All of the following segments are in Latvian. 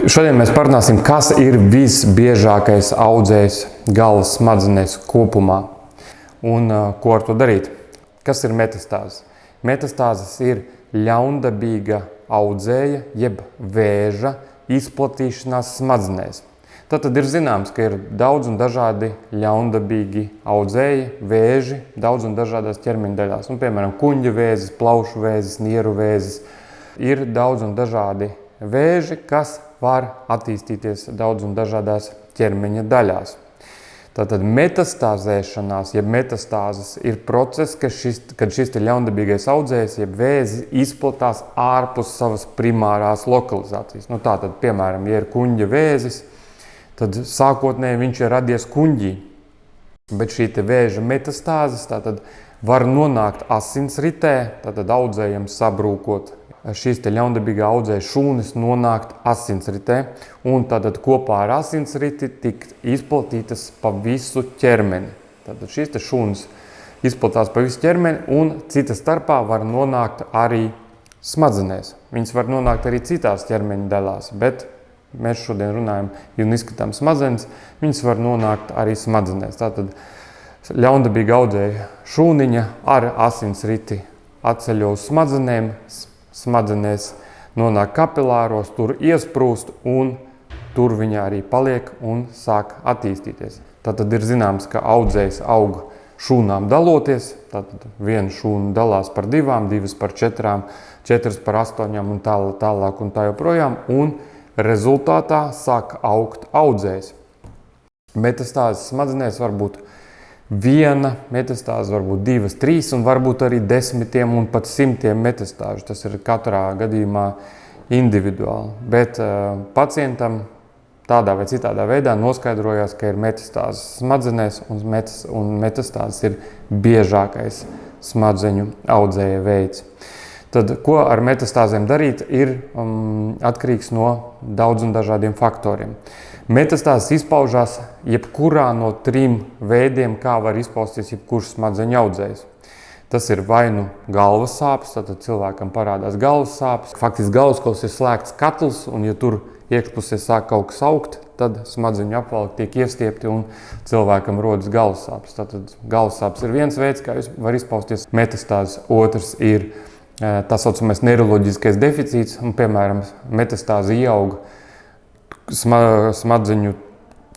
Šodien mēs parunāsim, kas ir visbiežākais audzējs galvas smadzenēs kopumā un ko ar to darīt. Kas ir metastāzes? Metastāzes ir ļaundabīga audzēja, jeb vēža izplatīšanās smadzenēs. Tad ir zināms, ka ir daudz un dažādi ļaundabīgi audzēji, vēži, daudz un dažādās ķermeņa daļās. Piemēram, kuņģa vēzis, plaušu vēzis, nieru vēzis. Ir daudz un dažādi vēži, kas var attīstīties daudz un dažādās ķermeņa daļās. Tātad metastāzēšanās, jeb metastāzes ir process, kad šis ļaundabīgais audzējs, jeb vēzis izplatās ārpus savas primārās lokalizācijas. Tātad, piemēram, ja ir kuņģa vēzis, tad sākotnēji viņš ir radies kuņģī, bet šī vēža metastāzes tātad var nonākt asinsritē, tātad audzējam sabrūkot. Šīs ļaundabīgā audzēja šūnis nonākt asinsritē un tātad kopā ar asinsriti tikt izplatītas pa visu ķermeni. Tātad šīs šūnis izplatās pa visu ķermeni un cita starpā var nonākt arī smadzenēs. Viņas var nonākt arī citās ķermeņa daļās, bet mēs šodien runājam un izskatām smadzenes, viņas var nonākt arī smadzenēs. Tātad ļaundabīga audzēja šūniņa ar asinsriti atceļo uz smadzenēm, smadzenēs nonāk kapilāros, tur iesprūst un tur viņa arī paliek un sāk attīstīties. Tātad ir zināms, ka audzējs aug šūnām daloties, tātad viena šūna dalās par 2, 2 par 4, 4 par 8 un tālāk un tā joprojām, un rezultātā sāk augt audzējs. Metastāzes smadzenēs var būt 1 metastāze, varbūt 2, 3 un varbūt arī 10 un pat 100 metastāžu. Tas ir katrā gadījumā individuāli. Bet pacientam tādā vai citādā veidā noskaidrojās, ka ir metastāzes smadzenēs un metastāzes ir biežākais smadzeņu audzēja veids. Tad, ko ar metastāzēm darīt, ir atkarīgs no daudz un dažādiem faktoriem. Metastāzes izpaužās jebkurā no 3 veidiem, kā var izpausties jebkurš smadzeņu audzējs. Tas ir vai nu galvas sāpes, tad cilvēkam parādās galvas sāpes. Faktiski galvaskauls ir slēgts katls, un ja tur iekšpusē sāk kaut kas augt, tad smadzeņu apvalki tiek iestiepti un cilvēkam rodas galvas sāpes. Tātad galvas sāpes ir viens veids, kā var izpausties metastāzes. Otrs ir tā saucamais neiroloģiskais deficīts, un, piemēram, metastāze ieauga smadzeņu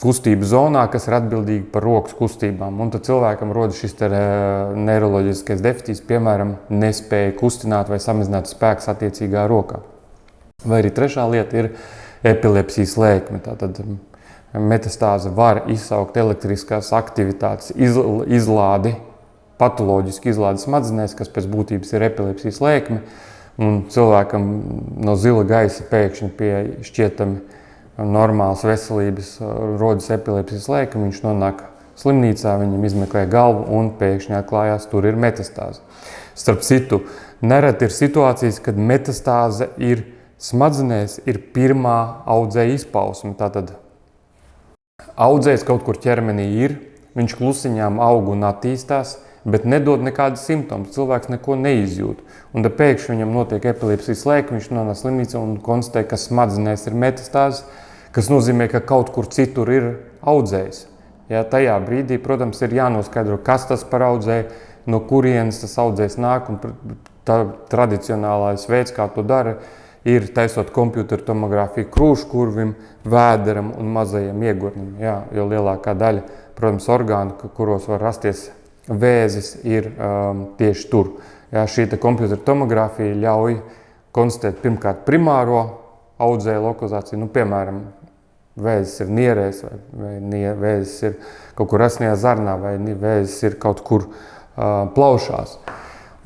kustību zonā, kas ir atbildīgi par rokas kustībām. Un tad cilvēkam rodas šis neiroloģiskais deficīts, piemēram, nespēja kustināt vai samazināt spēks attiecīgā rokā. Vai arī trešā lieta ir epilepsijas lēkme. Tātad metastāze var izsaukt elektriskās aktivitātes izlādi, patoloģiski izlādi smadzenēs, kas pēc būtības ir epilepsijas lēkme. Un cilvēkam no zila gaisa pēkšņi pie šķietami normālas veselības rodas epilepsijas lēkme, viņš nonāk slimnīcā, viņam izmeklē galvu un pēkšņi atklājās, tur ir metastāze. Starp citu, nereti ir situācijas, kad metastāze ir smadzenēs ir pirmā audzēja izpausme. Tātad audzējs kaut kur ķermenī ir, viņš klusiņām aug un attīstās, bet nedod nekādas simptomas, cilvēks neko neizjūt. Un tad pēkšņi viņam notiek epilepsijas lēkme, viņš nonāk slimnīcā un konstatē, ka smadzenēs ir metastāze, kas nozīmē, ka kaut kur citur ir audzējs. Ja, tajā brīdī, protams, ir jānoskaidro, kas tas par audzēju, no kurienes tas audzējs nāk, un tradicionālais veids, kā to dara, ir taisot kompjuteru tomogrāfiju krūškurvim, vēderam un mazajam iegurnim. Ja, jo lielākā daļa, protams, orgānu, kuros var rasties vēzis, ir tieši tur. Ja, šī kompjuteru tomogrāfija ļauj konstatēt pirmkārt primāro audzēja lokalizāciju, piemēram, vēzis ir nierēs, vai vēzis ir kaut kur asnajā zarnā, vai vēzis ir kaut kur plaušās.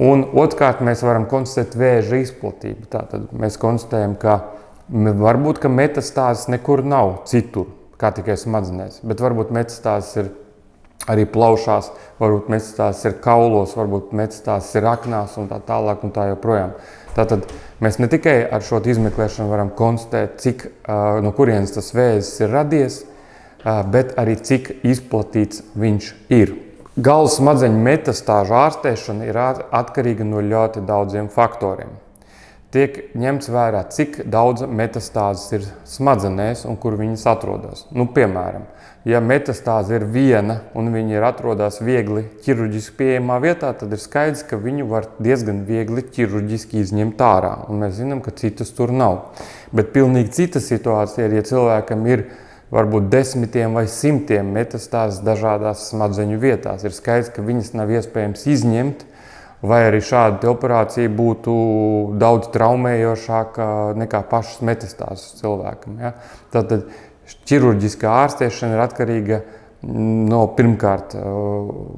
Un otrkārt mēs varam konstatēt vēža izplatību. Tātad mēs konstatējam, ka varbūt, ka metastāzes nekur nav citur, kā tikai smadzenēs, bet varbūt metastāzes ir arī plaušās, varbūt metastāzes ir kaulos, varbūt metastāzes ir aknās un tā tālāk un tā joprojām. Tātad mēs ne tikai ar šo izmeklēšanu varam konstatēt, no kurienes tas vēzis ir radies, bet arī cik izplatīts viņš ir. Galvas smadzeņu metastāžu ārstēšana ir atkarīga no ļoti daudziem faktoriem. tiek ņemts vērā, cik daudz metastāzes ir smadzenēs un kur viņas atrodas. Piemēram, ja metastāze ir viena un viņi atrodas viegli ķirurģiski pieejamā vietā, tad ir skaidrs, ka viņu var diezgan viegli ķirurģiski izņemt ārā. Un mēs zinām, ka citas tur nav. Bet pilnīgi cita situācija ir, ja cilvēkam ir varbūt 10 vai 100 metastāzes dažādās smadzeņu vietās. Ir skaidrs, ka viņas nav iespējams izņemt, vai arī šāda operācija būtu daudz traumējošāka nekā pašas metastāzes cilvēkam. Ja? Tātad ķirurģiskā ārstēšana ir atkarīga no pirmkārt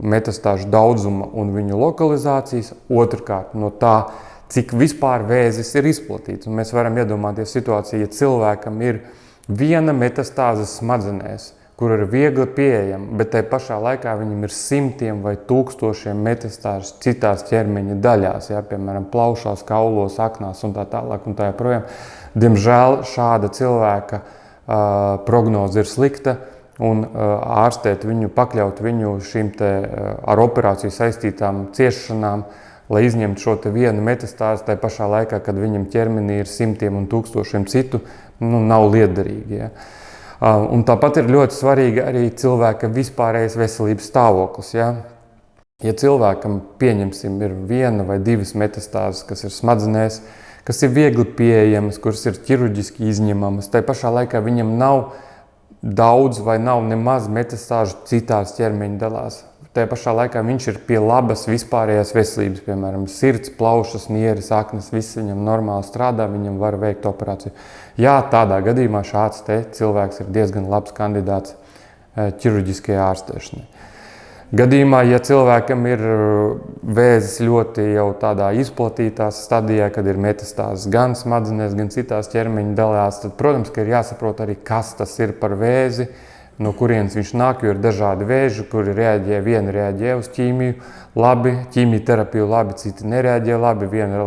metastāžu daudzuma un viņu lokalizācijas, otrkārt no tā, cik vispār vēzis ir izplatīts. Un mēs varam iedomāties situāciju, ja cilvēkam ir viena metastāze smadzenēs, kur ir viegli pieejama, bet tai pašā laikā viņam ir 100 vai 1000 metastāžas citās ķermeņa daļās, ja, piemēram, plaušās, kaulos, aknās un tā tālāk un tā joprojām. Diemžēl šāda cilvēka prognoze ir slikta un ārstēt viņu, pakļaut viņu šīm ar operāciju saistītām ciešanām, lai izņemtu šo vienu metastāzi, tai pašā laikā, kad viņam ķermenī ir 100 un 1000 citu, nav liederīgi. Ja. Un tāpat ir ļoti svarīgi arī cilvēka vispārējais veselības stāvoklis. Ja? Ja cilvēkam, pieņemsim, ir 1 vai 2 metastāzes, kas ir smadzenēs, kas ir viegli pieejamas, kuras ir ķirurģiski izņemamas, tai pašā laikā viņam nav daudz vai nav nemaz metastāžu citās ķermeņa dalās. Tai pašā laikā viņš ir pie labas vispārējās veselības, piemēram, sirds, plaušas, nieres, aknas, viss viņam normāli strādā, viņam var veikt operāciju. Jā, tādā gadījumā šāds cilvēks ir diezgan labs kandidāts ķirurģiskajai ārstēšanai. Gadījumā, ja cilvēkam ir vēzis ļoti jau tādā izplatītās stadijā, kad ir metastāzes gan smadzenēs, gan citās ķermeņa dalās, tad, protams, ka ir jāsaprot arī, kas tas ir par vēzi, no kurienes viņš nāk, jo ir dažādi vēži, kuri vieni reaģē uz ķīmiju labi, ķīmijterapiju labi, citi nereaģē labi, vieni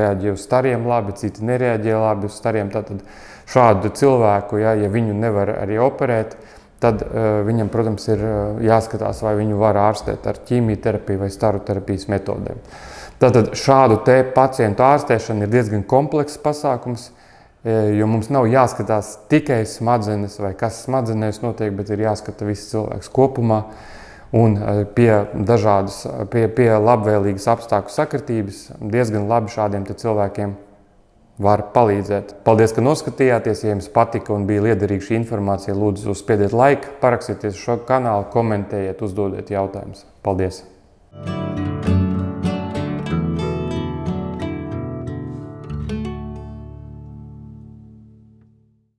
reaģē uz stariem labi, citi nereaģē labi uz stariem. Tātad šādu cilvēku, ja viņu nevar arī operēt, tad viņam, protams, ir jāskatās, vai viņu var ārstēt ar ķīmijterapiju vai staru terapijas metodēm. Tātad šādu pacientu ārstēšana ir diezgan komplekss pasākums, jo mums nav jāskatās tikai smadzenes vai kas smadzenēs notiek, bet ir jāskata viss cilvēks kopumā un pie labvēlīgas apstākļu sakritības diezgan labi šādiem cilvēkiem var palīdzēt. Paldies, ka noskatījāties. Ja jums patika un bija liederīga šī informācija, lūdzu spiediet like, parakstieties šo kanālu, komentējiet, uzdodiet jautājumus. Paldies!